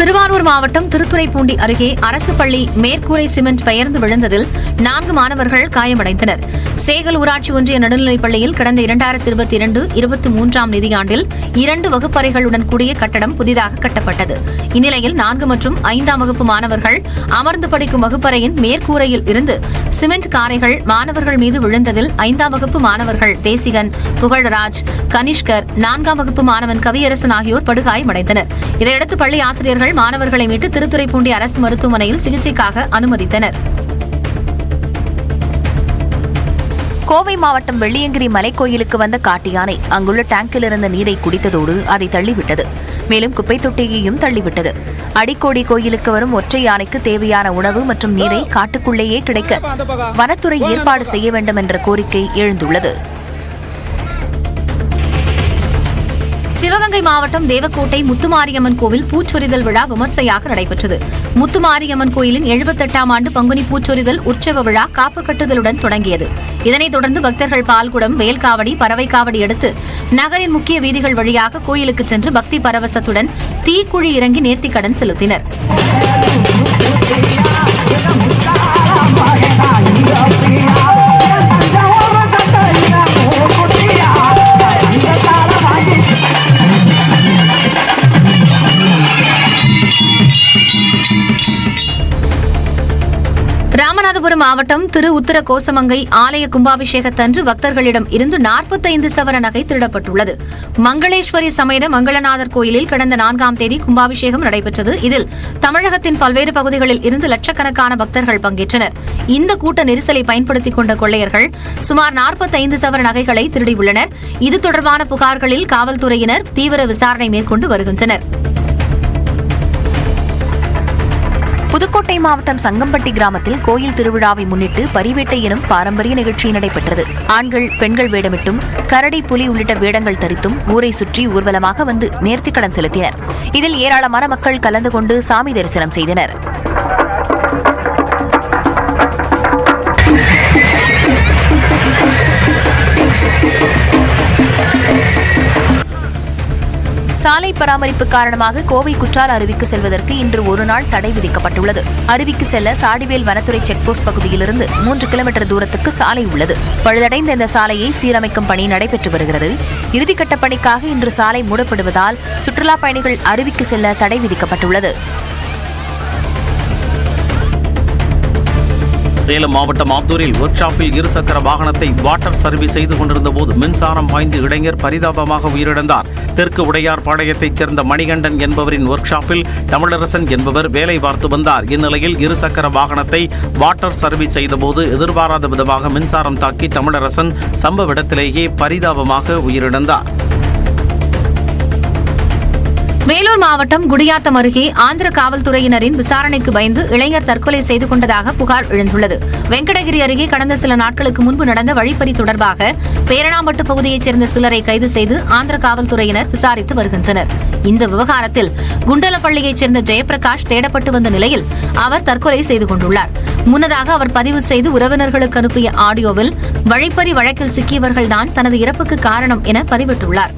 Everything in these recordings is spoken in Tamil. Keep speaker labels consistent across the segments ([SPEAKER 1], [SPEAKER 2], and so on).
[SPEAKER 1] திருவாரூர் மாவட்டம் திருத்துறைப்பூண்டி அருகே அரசு பள்ளி மேற்கூரை சிமெண்ட் பெயர்ந்து விழுந்ததில் 4 மாணவர்கள் காயமடைந்தனர். சேகல் ஊராட்சி ஒன்றிய நடுநிலைப் பள்ளியில் கடந்த 2022-23 நிதியாண்டில் 2 வகுப்பறைகளுடன் கூடிய கட்டடம் புதிதாக கட்டப்பட்டது. இந்நிலையில் 4 மற்றும் 5ஆம் வகுப்பு மாணவர்கள் அமர்ந்து படிக்கும் வகுப்பறையின் மேற்கூரையில் இருந்து சிமெண்ட் காரைகள் மாணவர்கள் மீது விழுந்ததில் 5ஆம் வகுப்பு மாணவர்கள் தேசிகன், புகழராஜ், கனிஷ்கர், 4ஆம் வகுப்பு மாணவன் கவியரசன் ஆகியோர் படுகாயமடைந்தனர். இதையடுத்து பள்ளி ஆசிரியர்கள் மாணவர்களை மீட்டு திருத்துறைப்பூண்டி அரசு மருத்துவமனையில் சிகிச்சைக்காக அனுமதித்தனர்.
[SPEAKER 2] கோவை மாவட்டம் வெள்ளியங்கிரி மலைக்கோயிலுக்கு வந்த காட்டு யானை அங்குள்ள டேங்கில் இருந்த நீரை குடித்ததோடு அதை தள்ளிவிட்டது. மேலும் குப்பை தொட்டியையும் தள்ளிவிட்டது. அடிக்கோடி கோயிலுக்கு வரும் ஒற்றை யானைக்கு தேவையான உணவு மற்றும் நீரை காட்டுக்குள்ளேயே கிடைக்க வனத்துறை ஏற்பாடு செய்ய வேண்டும் என்ற கோரிக்கை எழுந்துள்ளது.
[SPEAKER 1] சிவகங்கை மாவட்டம் தேவக்கோட்டை முத்துமாரியம்மன் கோவில் பூச்சொரிதல் விழா விமர்சையாக நடைபெற்றது. முத்துமாரியம்மன் கோயிலின் 78ஆம் ஆண்டு பங்குனி பூச்சொரிதல் உற்சவ விழா காப்பு கட்டுதலுடன் தொடங்கியது. இதனைத் தொடர்ந்து பக்தர்கள் பால்குடம், வேல்காவடி, பறவை காவடி எடுத்து நகரின் முக்கிய வீதிகள் வழியாக கோயிலுக்கு சென்று பக்தி பரவசத்துடன் தீக்குழி இறங்கி நேர்த்திக்கடன் செலுத்தினர். ராமநாதபுரம் மாவட்டம் திரு உத்தர கோசமங்கை ஆலய கும்பாபிஷேகத்தன்று பக்தர்களிடம் இருந்து 45 சவர நகை திருடப்பட்டுள்ளது. மங்களேஸ்வரி சமேத மங்களநாதர் கோயிலில் கடந்த 4ஆம் தேதி கும்பாபிஷேகம் நடைபெற்றது. இதில் தமிழகத்தின் பல்வேறு பகுதிகளில் இருந்து லட்சக்கணக்கான பக்தர்கள் பங்கேற்றனர். இந்த கூட்ட நெரிசலை பயன்படுத்திக் கொண்ட கொள்ளையர்கள் சுமார் 45 சவர நகைகளை திருடியுள்ளனர். இது தொடர்பான புகார்களில் காவல்துறையினர் தீவிர விசாரணை மேற்கொண்டு வருகின்றனர்.
[SPEAKER 2] புதுக்கோட்டை மாவட்டம் சங்கம்பட்டி கிராமத்தில் கோயில் திருவிழாவை முன்னிட்டு பரிவேட்டை எனும் பாரம்பரிய நிகழ்ச்சி நடைபெற்றது. ஆண்கள், பெண்கள் வேடமிட்டும் கரடி, புலி உள்ளிட்ட வேடங்கள் தரித்தும் ஊரை சுற்றி ஊர்வலமாக வந்து நேர்த்திக்கடன் செலுத்தினர். இதில் ஏராளமான மக்கள் கலந்து கொண்டு சாமி தரிசனம் செய்தனர். சாலை பராமரிப்பு காரணமாக கோவை குற்றால அருவிக்கு செல்வதற்கு இன்று ஒரு நாள் தடை விதிக்கப்பட்டுள்ளது. அருவிக்கு செல்ல சாடிவேல் வனத்துறை செக்போஸ்ட் பகுதியிலிருந்து 3 கிலோமீட்டர் தூரத்துக்கு சாலை உள்ளது. பழுதடைந்த இந்த சாலையை சீரமைக்கும் பணி நடைபெற்று வருகிறது. இறுதிக்கட்ட பணிக்காக இன்று சாலை மூடப்படுவதால் சுற்றுலாப் பயணிகள் அருவிக்கு செல்ல தடை விதிக்கப்பட்டுள்ளது.
[SPEAKER 3] சேலம் மாவட்டம் ஆத்தூரில் ஒர்க் ஷாப்பில் இருசக்கர வாகனத்தை வாட்டர் சர்வீஸ் செய்து கொண்டிருந்த போது மின்சாரம் பாய்ந்து இளைஞர் பரிதாபமாக உயிரிழந்தார். தெற்கு உடையார் பாளையத்தைச் சேர்ந்த மணிகண்டன் என்பவரின் ஒர்க் ஷாப்பில் தமிழரசன் என்பவர் வேலை பார்த்து வந்தார். இந்நிலையில் இருசக்கர வாகனத்தை வாட்டர் சர்வீஸ் செய்தபோது எதிர்பாராத விதமாக மின்சாரம் தாக்கி தமிழரசன் சம்பவ இடத்திலேயே பரிதாபமாக உயிரிழந்தார்.
[SPEAKER 1] வேலூர் மாவட்டம் குடியாத்தம் அருகே ஆந்திர காவல்துறையினரின் விசாரணைக்கு பயந்து இளைஞர் தற்கொலை செய்து கொண்டதாக புகார் எழுந்துள்ளது. வெங்கடகிரி அருகே கடந்த சில நாட்களுக்கு முன்பு நடந்த வழிப்பறி தொடர்பாக பேரணாம்பட்டு பகுதியைச் சேர்ந்த சிலரை கைது செய்து ஆந்திர காவல்துறையினர் விசாரித்து வருகின்றனர். இந்த விவகாரத்தில் குண்டலப்பள்ளியைச் சேர்ந்த ஜெயபிரகாஷ் தேடப்பட்டு வந்த நிலையில் அவர் தற்கொலை செய்து கொண்டுள்ளார். முன்னதாக அவர் பதிவு செய்து உறவினர்களுக்கு அனுப்பிய ஆடியோவில் வழிப்பறி வழக்கில் சிக்கியவர்கள்தான் தனது இறப்புக்கு காரணம் என பதிவிட்டுள்ளார்.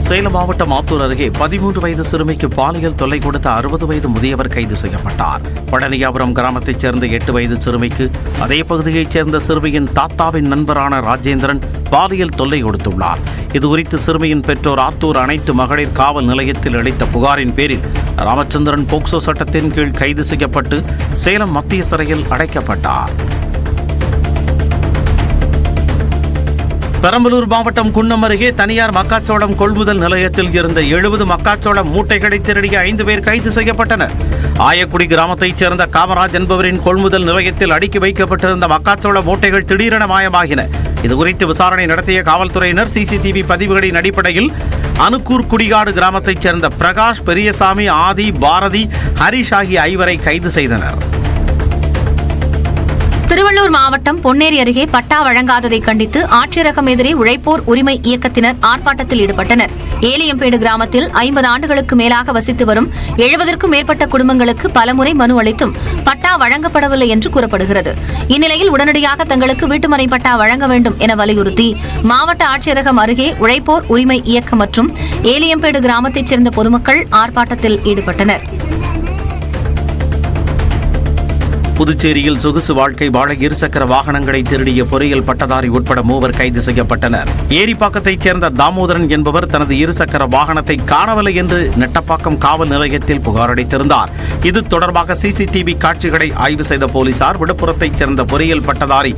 [SPEAKER 3] சேலம் மாவட்டம் ஆத்தூர் அருகே 13 வயது சிறுமிக்கு பாலியல் தொல்லை கொடுத்த 60 வயது முதியவர் கைது செய்யப்பட்டார். பழனியாபுரம் கிராமத்தைச் சேர்ந்த 8 வயது சிறுமிக்கு அதே பகுதியைச் சேர்ந்த சிறுமியின் தாத்தாவின் நண்பரான ராஜேந்திரன் பாலியல் தொல்லை கொடுத்துள்ளார். இதுகுறித்து சிறுமியின் பெற்றோர் ஆத்தூர் அனைத்து மகளிர் காவல் நிலையத்தில் அளித்த புகாரின் பேரில் ராமச்சந்திரன் போக்சோ சட்டத்தின் கீழ் கைது செய்யப்பட்டு சேலம் மத்திய சிறையில் அடைக்கப்பட்டார். பெரம்பலூர் மாவட்டம் குன்னம் அருகே தனியார் மக்காச்சோளம் கொள்முதல் நிலையத்தில் இருந்த 70 மக்காச்சோளம் மூட்டைகளை திருடிய 5 பேர் கைது செய்யப்பட்டனர். ஆயக்குடி கிராமத்தைச் சேர்ந்த காமராஜ் என்பவரின் கொள்முதல் நிலையத்தில் அடுக்கி வைக்கப்பட்டிருந்த மக்காச்சோள மூட்டைகள் திடீரென மாயமாகின. இதுகுறித்து விசாரணை நடத்திய காவல்துறையினர் சிசிடிவி பதிவுகளின் அடிப்படையில் அனுக்கூர் குடிகாடு கிராமத்தைச் சேர்ந்த பிரகாஷ், பெரியசாமி, ஆதி, பாரதி, ஹரிஷ் ஆகிய 5 கைது செய்தனர்.
[SPEAKER 1] திருவள்ளூர் மாவட்டம் பொன்னேரி அருகே பட்டா வழங்காததை கண்டித்து ஆட்சியரகம் எதிரே உழைப்போர் உரிமை இயக்கத்தினர் ஆர்ப்பாட்டத்தில் ஈடுபட்டனர். ஏலியம்பேடு கிராமத்தில் 50 ஆண்டுகளுக்கு மேலாக வசித்து வரும் 70க்கும் மேற்பட்ட குடும்பங்களுக்கு பலமுறை மனு அளித்தும் பட்டா வழங்கப்படவில்லை என்று கூறப்படுகிறது. இந்நிலையில் உடனடியாக தங்களுக்கு வீட்டுமனை பட்டா வழங்க வேண்டும் என வலியுறுத்தி மாவட்ட ஆட்சியரகம் அருகே உழைப்போர் உரிமை இயக்கம் மற்றும் ஏலியம்பேடு கிராமத்தைச் சேர்ந்த பொதுமக்கள் ஆர்ப்பாட்டத்தில் ஈடுபட்டனர்.
[SPEAKER 3] புதுச்சேரியில் சொகுசு வாழ்க்கை வாழ இருசக்கர வாகனங்களை திருடிய பொறியியல் பட்டதாரி உட்பட 3 கைது செய்யப்பட்டனர். ஏரிப்பாக்கத்தைச் சேர்ந்த தாமோதரன் என்பவர் தனது இருசக்கர வாகனத்தை காணவில்லை என்று நெட்டப்பாக்கம் காவல் நிலையத்தில் புகார் அளித்திருந்தார். இது தொடர்பாக சிசிடிவி காட்சிகளை ஆய்வு செய்த போலீசார் விழுப்புரத்தைச் சேர்ந்த பொறியியல் பட்டதாரி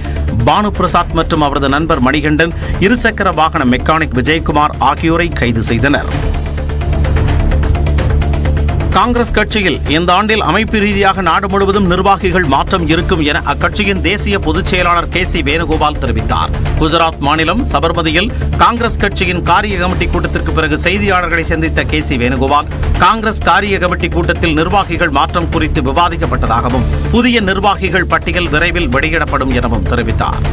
[SPEAKER 3] பானு பிரசாத் மற்றும் அவரது நண்பர் மணிகண்டன், இருசக்கர வாகன மெக்கானிக் விஜயகுமார் ஆகியோரை கைது செய்தனர். காங்கிரஸ் கட்சியில் இந்த ஆண்டில் அமைப்பு ரீதியாக நாடு முழுவதும் நிர்வாகிகள் மாற்றம் இருக்கும் என அக்கட்சியின் தேசிய பொதுச் செயலாளர் KC வேணுகோபால் தெரிவித்தார். குஜராத் மாநிலம் சபர்மதியில் காங்கிரஸ் கட்சியின் காரிய கமிட்டி கூட்டத்திற்கு பிறகு செய்தியாளர்களை சந்தித்த KC வேணுகோபால், காங்கிரஸ் காரிய கமிட்டி கூட்டத்தில் நிர்வாகிகள் மாற்றம் குறித்து விவாதிக்கப்பட்டதாகவும் புதிய நிர்வாகிகள் பட்டியல் விரைவில் வெளியிடப்படும் எனவும் தெரிவித்தார்.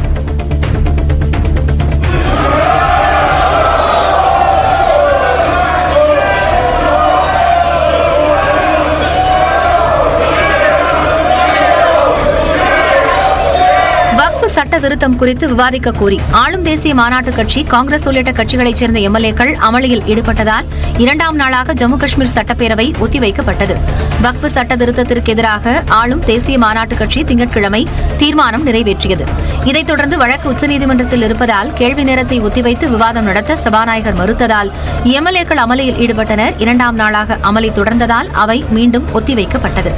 [SPEAKER 1] சட்ட திருத்தம் குறித்து விவாதிக்க கோரி ஆளும் தேசிய மாநாட்டு கட்சி, காங்கிரஸ் உள்ளிட்ட கட்சிகளைச் சேர்ந்த எம்எல்ஏக்கள் அமளியில் ஈடுபட்டதால் 2ஆம் நாளாக ஜம்மு காஷ்மீர் சட்டப்பேரவை ஒத்திவைக்கப்பட்டது. வக்ஃப் சட்ட திருத்தத்திற்கு எதிராக ஆளும் தேசிய மாநாட்டு கட்சி திங்கட்கிழமை தீர்மானம் நிறைவேற்றியது. இதைத் தொடர்ந்து வழக்கு உச்சநீதிமன்றத்தில் இருப்பதால் கேள்வி நேரத்தை ஒத்திவைத்து விவாதம் நடத்த சபாநாயகர் மறுத்ததால் எம்எல்ஏக்கள் அமளியில் ஈடுபட்டனர். 2ஆம் நாளாக அமளி தொடர்ந்ததால் அவை மீண்டும் ஒத்திவைக்கப்பட்டது.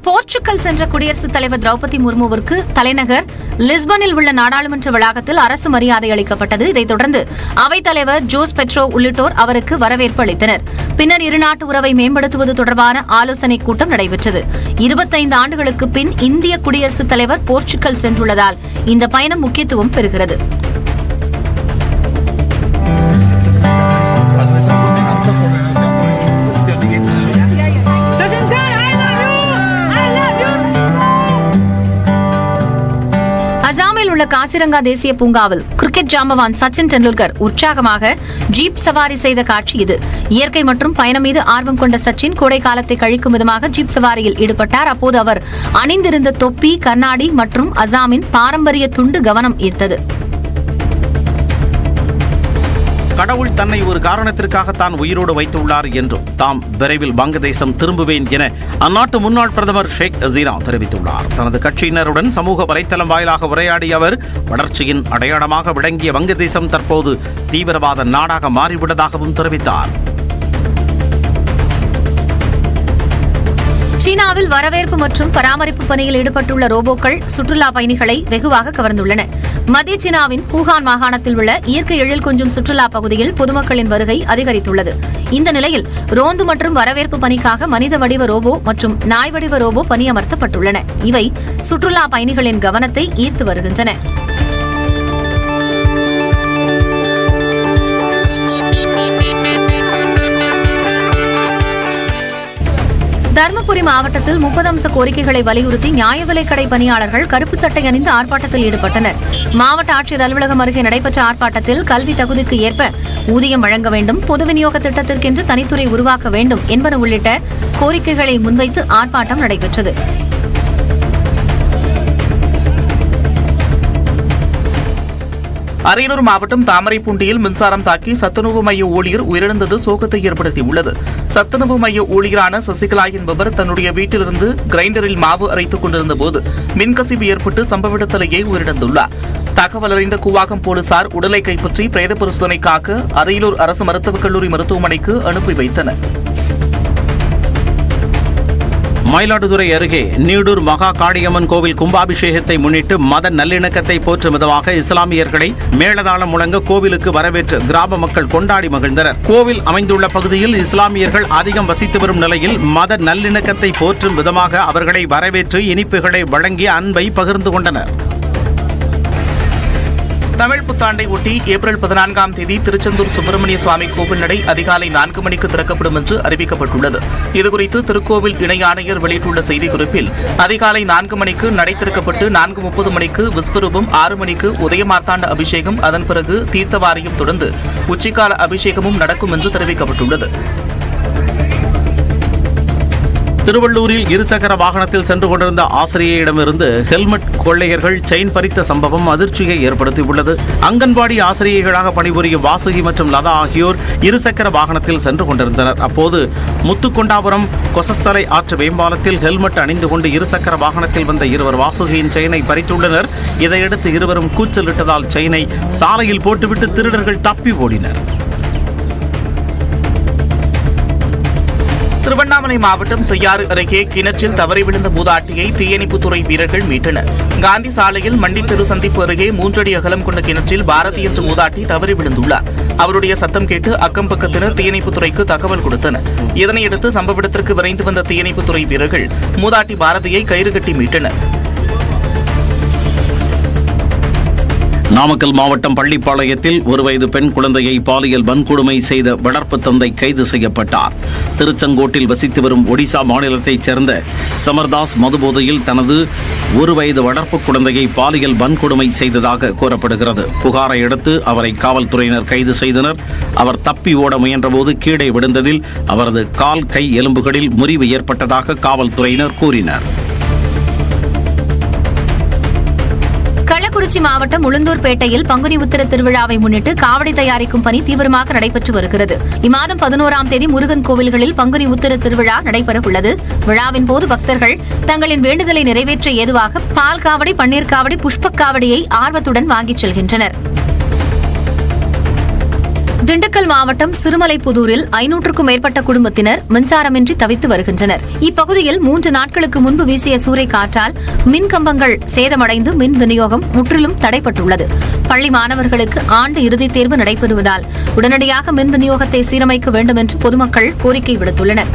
[SPEAKER 1] போர்ச்சுகல் சென்ற குடியரசுத் தலைவர் திரௌபதி முர்முவிற்கு தலைநகர் லிஸ்பனில் உள்ள நாடாளுமன்ற வளாகத்தில் அரசு மரியாதை அளிக்கப்பட்டது. இதைத் தொடர்ந்து அவைத்தலைவர் ஜோஸ் பெட்ரோ உள்ளிட்டோர் அவருக்கு வரவேற்பு அளித்தனர். பின்னர் இருநாட்டு உறவை மேம்படுத்துவது தொடர்பான ஆலோசனைக் கூட்டம் நடைபெற்றது. 25 ஆண்டுகளுக்கு பின் இந்திய குடியரசுத் தலைவர் போர்ச்சுகல் சென்றுள்ளதால் இந்த பயணம் முக்கியத்துவம் பெறுகிறது. அசாமில் உள்ள காசிரங்கா தேசிய பூங்காவில் கிரிக்கெட் ஜாம்பவான் சச்சின் டெண்டுல்கர் உற்சாகமாக ஜீப் சவாரி செய்த காட்சி இது. இயற்கை மற்றும் பயணம் மீது ஆர்வம் கொண்ட சச்சின் கோடை காலத்தை கழிக்கும் விதமாக ஜீப் சவாரியில் ஈடுபட்டார். அப்போது அவர் அணிந்திருந்த தொப்பி, கண்ணாடி மற்றும் அசாமின் பாரம்பரிய துண்டு கவனம் ஈர்த்தது.
[SPEAKER 3] கடவுள் தன்னை ஒரு காரணத்திற்காக தான் உயிரோடு வைத்துள்ளார் என்றும் தாம் விரைவில் வங்கதேசம் திரும்புவேன் என அந்நாட்டு முன்னாள் பிரதமர் ஷேக் ஹசீனா தெரிவித்துள்ளார். தனது கட்சியினருடன் சமூக வலைதளம் வாயிலாக உரையாடிய அவர், வளர்ச்சியின் அடையாளமாக விளங்கிய வங்கதேசம் தற்போது தீவிரவாத நாடாக மாறிவிட்டதாகவும் தெரிவித்தார்.
[SPEAKER 1] சீனாவில் வரவேற்பு மற்றும் பராமரிப்பு பணியில் ஈடுபட்டுள்ள ரோபோக்கள் சுற்றுலா பயணிகளை வெகுவாக கவர்ந்துள்ளன. மத்திய சீனாவின் ஹூஹான் மாகாணத்தில் உள்ள இயற்கை எழில் கொஞ்சும் சுற்றுலா பகுதியில் பொதுமக்களின் வருகை அதிகரித்துள்ளது. இந்த நிலையில் ரோந்து மற்றும் வரவேற்பு பணிக்காக மனித வடிவ ரோபோ மற்றும் நாய் வடிவ ரோபோ பணியமர்த்தப்பட்டுள்ளன. இவை சுற்றுலா பயணிகளின் கவனத்தை ஈர்த்து வருகின்றன. தருமபுரி மாவட்டத்தில் 30 அம்ச கோரிக்கைகளை வலியுறுத்தி நியாய விலைக் கடை பணியாளர்கள் கருப்பு சட்டை அணிந்து ஆர்ப்பாட்டத்தில் ஈடுபட்டனர். மாவட்ட ஆட்சியர் அலுவலகம் அருகே நடைபெற்ற ஆர்ப்பாட்டத்தில் கல்வி தகுதிக்கு ஏற்ப ஊதியம் வழங்க வேண்டும், பொது விநியோக திட்டத்திற்கென்று தனித்துறை உருவாக்க வேண்டும் என்பன உள்ளிட்ட கோரிக்கைகளை முன்வைத்து ஆர்ப்பாட்டம் நடைபெற்றது.
[SPEAKER 4] அரியலூர் மாவட்டம் தாமரைப்பூண்டியில் மின்சாரம் தாக்கி சத்துணவு மைய ஊழியர் உயிரிழந்தது சோகத்தை ஏற்படுத்தியுள்ளது. சத்துணவு மைய ஊழியரான சசிகலா என்பவர் தன்னுடைய வீட்டிலிருந்து கிரைண்டரில் மாவு அரைத்துக் கொண்டிருந்தபோது மின்கசிவு ஏற்பட்டு சம்பவ இடத்திலேயே உயிரிழந்துள்ளார். தகவல் அறிந்த கூவாகம் போலீசார் உடலை கைப்பற்றி பிரேத பரிசோதனைக்காக அரியலூர் அரசு மருத்துவக் கல்லூரி மருத்துவமனைக்கு அனுப்பி வைத்தனர்.
[SPEAKER 3] மயிலாடுதுறை அருகே நீடூர் மகா காளியம்மன் கோவில் கும்பாபிஷேகத்தை முன்னிட்டு மத நல்லிணக்கத்தை போற்றும் விதமாக இஸ்லாமியர்களை மேளதாளம் முழங்க கோவிலுக்கு வரவேற்று கிராம மக்கள் கொண்டாடி மகிழ்ந்தனர். கோவில் அமைந்துள்ள பகுதியில் இஸ்லாமியர்கள் அதிகம் வசித்து வரும் நிலையில் மத நல்லிணக்கத்தை போற்றும் விதமாக அவர்களை வரவேற்று இனிப்புகளை வழங்கி அன்பை பகிர்ந்து கொண்டனர்.
[SPEAKER 4] தமிழ் புத்தாண்டை ஒட்டி ஏப்ரல் 14ஆம் தேதி திருச்செந்தூர் சுப்பிரமணிய சுவாமி கோவில் நடை அதிகாலை 4 மணிக்கு திறக்கப்படும் என்று அறிவிக்கப்பட்டுள்ளது. இதுகுறித்து திருக்கோவில் இணை ஆணையர் வெளியிட்டுள்ள செய்திக்குறிப்பில் அதிகாலை 4 மணிக்கு நடை திறக்கப்பட்டு 4:30 மணிக்கு விஸ்வரூபம், 6 மணிக்கு உதயமார்த்தாண்ட அபிஷேகம், அதன் பிறகு தீர்த்தவாரியும் தொடர்ந்து உச்சிக்கால அபிஷேகமும் நடக்கும் என்று தெரிவிக்கப்பட்டுள்ளது.
[SPEAKER 3] திருவள்ளூரில் இருசக்கர வாகனத்தில் சென்று கொண்டிருந்த ஆசிரியையிடமிருந்து ஹெல்மெட் கொள்ளையர்கள் செயின் பறித்த சம்பவம் அதிர்ச்சியை ஏற்படுத்தியுள்ளது. அங்கன்வாடி ஆசிரியைகளாக பணிபுரியும் வாசுகி மற்றும் லதா ஆகியோர் இருசக்கர வாகனத்தில் சென்று கொண்டிருந்தனர். அப்போது முத்துக்கொண்டாபுரம் கொசஸ்தலை ஆற்று மேம்பாலத்தில் ஹெல்மெட் அணிந்து கொண்டு இருசக்கர வாகனத்தில் வந்த இருவர் வாசுகியின் செயினை பறித்துள்ளனர். இதையடுத்து இருவரும் கூச்சலிட்டதால் செயினை சாலையில் போட்டுவிட்டு திருடர்கள் தப்பி ஓடினர்.
[SPEAKER 4] திருவண்ணாமலை மாவட்டம் செய்யாறு அருகே கிணற்றில் தவறி விழுந்த மூதாட்டியை தீயணைப்புத்துறை வீரர்கள் மீட்டனர். காந்தி சாலையில் மண்டித்தெரு சந்திப்பு அருகே 3 அடி அகலம் கொண்ட கிணற்றில் பாரதி என்ற மூதாட்டி தவறி விழுந்துள்ளார். அவருடைய சத்தம் கேட்டு அக்கம் பக்கத்தினர் தீயணைப்புத்துறைக்கு தகவல் கொடுத்தனர். இதனையடுத்து சம்பவ இடத்திற்கு விரைந்து வந்த தீயணைப்புத்துறை வீரர்கள் மூதாட்டி பாரதியை கயிறு கட்டி மீட்டனர்.
[SPEAKER 3] நாமக்கல் மாவட்டம் பள்ளிப்பாளையத்தில் 1 வயது பெண் குழந்தையை பாலியல் வன்கொடுமை செய்த வளர்ப்பு தந்தை கைது செய்யப்பட்டார். திருச்செங்கோட்டில் வசித்து வரும் ஒடிசா மாநிலத்தைச் சேர்ந்த சமர்தாஸ் மதுபோதையில் தனது 1 வயது வளர்ப்பு குழந்தையை பாலியல் வன்கொடுமை செய்ததாக கூறப்படுகிறது. புகாரை அடுத்து அவரை காவல்துறையினர் கைது செய்தனர். அவர் தப்பி ஓட முயன்றபோது கீழே விழுந்ததில் அவரது கால், கை எலும்புகளில் முறிவு ஏற்பட்டதாக காவல்துறையினர் கூறினர்.
[SPEAKER 1] கள்ளக்குறிச்சி மாவட்டம் உளுந்தூர்பேட்டையில் பங்குனி உத்திர திருவிழாவை முன்னிட்டு காவடி தயாரிக்கும் பணி தீவிரமாக நடைபெற்று வருகிறது. இம்மாதம் 11ஆம் தேதி முருகன் கோவில்களில் பங்குனி உத்திர திருவிழா நடைபெறவுள்ளது. விழாவின் போது பக்தர்கள் தங்களின் வேண்டுதலை நிறைவேற்ற ஏதுவாக பால் காவடி, பன்னீர் காவடி, புஷ்பக் காவடியை ஆர்வத்துடன் வாங்கிச் செல்கின்றனர். திண்டுக்கல் மாவட்டம் சிறுமலைப்புதூரில் 500க்கும் மேற்பட்ட குடும்பத்தினர் மின்சாரமின்றி தவித்து வருகின்றனர். இப்பகுதியில் 3 நாட்களுக்கு முன்பு வீசிய சூறை காற்றால் மின் கம்பங்கள் சேதமடைந்து மின் விநியோகம் முற்றிலும் தடைப்பட்டுள்ளது. பள்ளி மாணவர்களுக்கு ஆண்டு இறுதித் தேர்வு நடைபெறுவதால் உடனடியாக மின் விநியோகத்தை சீரமைக்க வேண்டும் என்று பொதுமக்கள் கோரிக்கை விடுத்துள்ளனர்.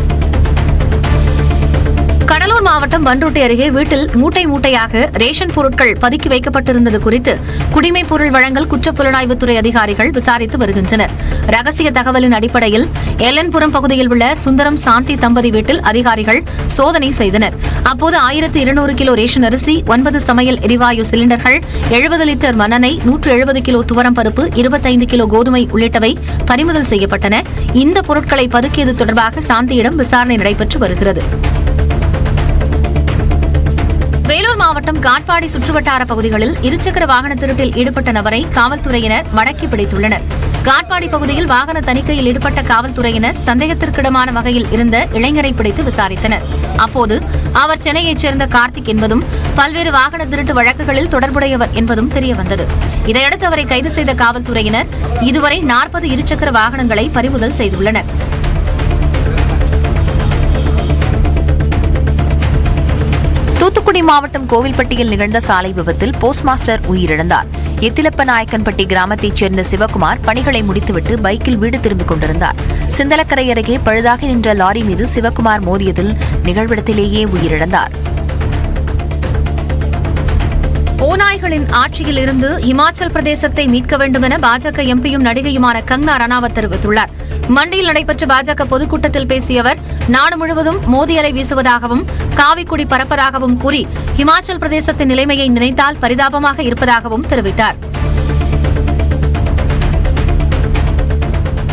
[SPEAKER 1] கடலூர் மாவட்டம் பண்ருட்டி அருகே வீட்டில் மூட்டை மூட்டையாக ரேஷன் பொருட்கள் பதுக்கி வைக்கப்பட்டிருந்தது குறித்து குடிமைப் பொருள் வழங்கல் குற்றப்புலனாய்வுத்துறை அதிகாரிகள் விசாரித்து வருகின்றனர். ரகசிய தகவலின் அடிப்படையில் எல்லன்புரம் பகுதியில் உள்ள சுந்தரம் சாந்தி தம்பதி வீட்டில் அதிகாரிகள் சோதனை செய்தனர். அப்போது 1200 கிலோ ரேஷன் அரிசி, 9 சமையல் எரிவாயு சிலிண்டர்கள், 70 லிட்டர் மண்ணெண்ணெய், 170 கிலோ துவரம் பருப்பு, 25 கிலோ கோதுமை உள்ளிட்டவை பறிமுதல் செய்யப்பட்டன. இந்த பொருட்களை பதுக்கியது தொடர்பாக சாந்தியிடம் விசாரணை நடைபெற்று வருகிறது. வேலூர் மாவட்டம் காட்பாடி சுற்றுவட்டார பகுதிகளில் இருசக்கர வாகன திருட்டில் ஈடுபட்ட நபரை காவல்துறையினர் மடக்கி பிடித்துள்ளனர். காட்பாடி பகுதியில் வாகன தணிக்கையில் ஈடுபட்ட காவல்துறையினர் சந்தேகத்திற்கிடமான வகையில் இருந்த இளைஞரை பிடித்து விசாரித்தனர். அப்போது அவர் சென்னையைச் சேர்ந்த கார்த்திக் என்பதும் பல்வேறு வாகன திருட்டு வழக்குகளில் தொடர்புடையவர் என்பதும் தெரியவந்தது. இதையடுத்து அவரை கைது செய்த காவல்துறையினர் இதுவரை 40 இருசக்கர வாகனங்களை பறிமுதல் செய்துள்ளனர்.
[SPEAKER 2] தூத்துக்குடி மாவட்டம் கோவில்பட்டியில் நிகழ்ந்த சாலை விபத்தில் போஸ்ட் மாஸ்டர் உயிரிழந்தார். எத்திலப்பநாயக்கன்பட்டி கிராமத்தைச் சேர்ந்த சிவகுமார் பணிகளை முடித்துவிட்டு பைக்கில் வீடு திரும்பிக் கொண்டிருந்தார். சிந்தலக்கரை அருகே பழுதாகி நின்ற லாரி மீது சிவகுமார் மோதியதில் நிகழ்விடத்திலேயே உயிரிழந்தார்.
[SPEAKER 1] ஓநாய்களின் ஆட்சியில் இருந்து இமாச்சல் பிரதேசத்தை மீட்க வேண்டும் என பாஜக எம்பியும் நடிகையுமான கங்னா ரனாவத் தெரிவித்துள்ளார். மண்டியில் நடைபெற்ற பாஜக பொதுக்கூட்டத்தில் பேசிய அவர் நாடு முழுவதும் மோதி அலை வீசுவதாகவும் காவிக்குடி பறப்பதாகவும் கூறி இமாச்சல் பிரதேசத்தின் நிலைமையை நினைத்தால் பரிதாபமாக இருப்பதாகவும் தெரிவித்தார்.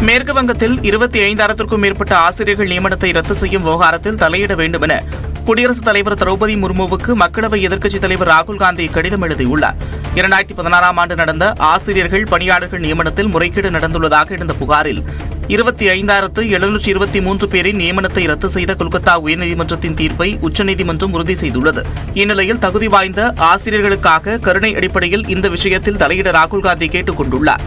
[SPEAKER 4] மேற்குவங்கத்தில் 25,000க்கும் மேற்பட்ட ஆசிரியர்கள் நியமனத்தை ரத்து செய்யும் விவகாரத்தில் தலையிட வேண்டும் என குடியரசுத் தலைவர் திரௌபதி முர்முவுக்கு மக்களவை எதிர்க்கட்சித் தலைவர் ராகுல் காந்தி கடிதம் எழுதியுள்ளார். 2016ஆம் ஆண்டு நடந்த ஆசிரியர்கள் பணியாளர்கள் நியமனத்தில் முறைகேடு நடந்துள்ளதாக எழுந்த புகாரில் 25,723 பேரின் நியமனத்தை ரத்து செய்த கொல்கத்தா உயர்நீதிமன்றத்தின் தீர்ப்பை உச்சநீதிமன்றம் உறுதி செய்துள்ளது. இந்நிலையில் தகுதி வாய்ந்த ஆசிரியர்களுக்காக கருணை அடிப்படையில் இந்த விஷயத்தில் தலையிட ராகுல் காந்தி கேட்டுக் கொண்டுள்ளார்.